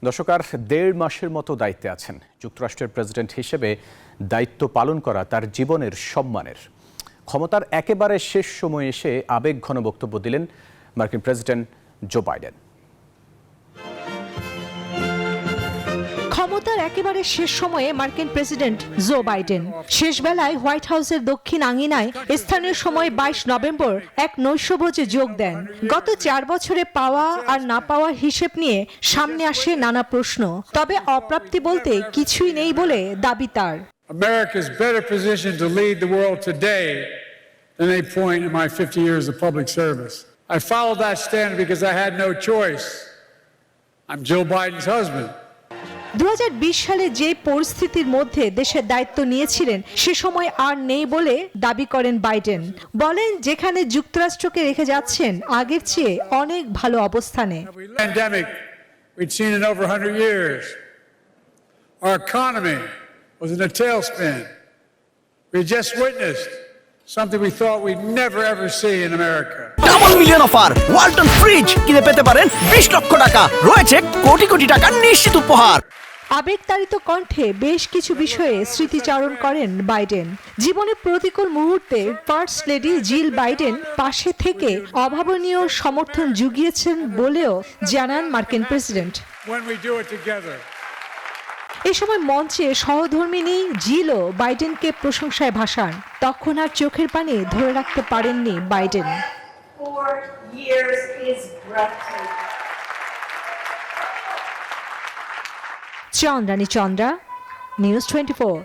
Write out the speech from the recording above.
দর্শক, আর ১.৫ মাসের মতো দায়িত্বে আছেন। যুক্তরাষ্ট্রের প্রেসিডেন্ট হিসেবে দায়িত্ব পালন করা তার জীবনের সম্মানের। ক্ষমতার একেবারে শেষ সময়ে এসে আবেগঘন বক্তব্য দিলেন মার্কিন প্রেসিডেন্ট জো বাইডেন। ক্ষমতার একেবারে শেষ সময়ে মার্কিন প্রেসিডেন্ট জো বাইডেন শেষ বেলায় হোয়াইট হাউসের দক্ষিণ আঙিনায় স্থানীয় সময় ২২ নভেম্বর এক নৈশভোজে যোগ দেন। গত ৪ বছরে পাওয়া আর না পাওয়ার হিসেব নিয়ে সামনে আসে নানা প্রশ্ন, তবে অপ্রাপ্তি বলতে কিছুই নেই বলে দাবি তার। America is better positioned to lead the world today than any point in my 50 years of public service. I followed that standard because I had no choice. I'm Joe Biden's husband. ২০২০ সালে যে পরিস্থিতির মধ্যে দেশের দায়িত্ব নিয়েছিলেন সে সময় আর নেই বলে দাবি করেন বাইডেন। বলেন, যেখানে যুক্তরাষ্ট্রকে রেখে যাচ্ছেন আগের চেয়ে অনেক ভালো অবস্থানে। Pandemic we'd seen in over 100 years. Our economy was in a tailspin. We just witnessed something we thought we'd never ever see in America. Double million offer Walton fridge কিনে পেতে পারেন ২০ লক্ষ টাকা, রয়েছে কোটি কোটি টাকার নিশ্চিত উপহার। আবেগতাড়িত কণ্ঠে বেশ কিছু বিষয়ে স্মৃতিচারণ করেন বাইডেন। জীবনের প্রতিকূল মুহূর্তে ফার্স্ট লেডি জিল বাইডেন পাশে থেকে অভাবনীয় সমর্থন জুগিয়েছেন বলেও জানান মার্কিন প্রেসিডেন্ট। এ সময় মঞ্চে সহধর্মিণী জিলও বাইডেনকে প্রশংসায় ভাসান। তখন আর চোখের পানি ধরে রাখতে পারেননি Biden. 4 years is breathtaking. Chandrani Chandra, news 24।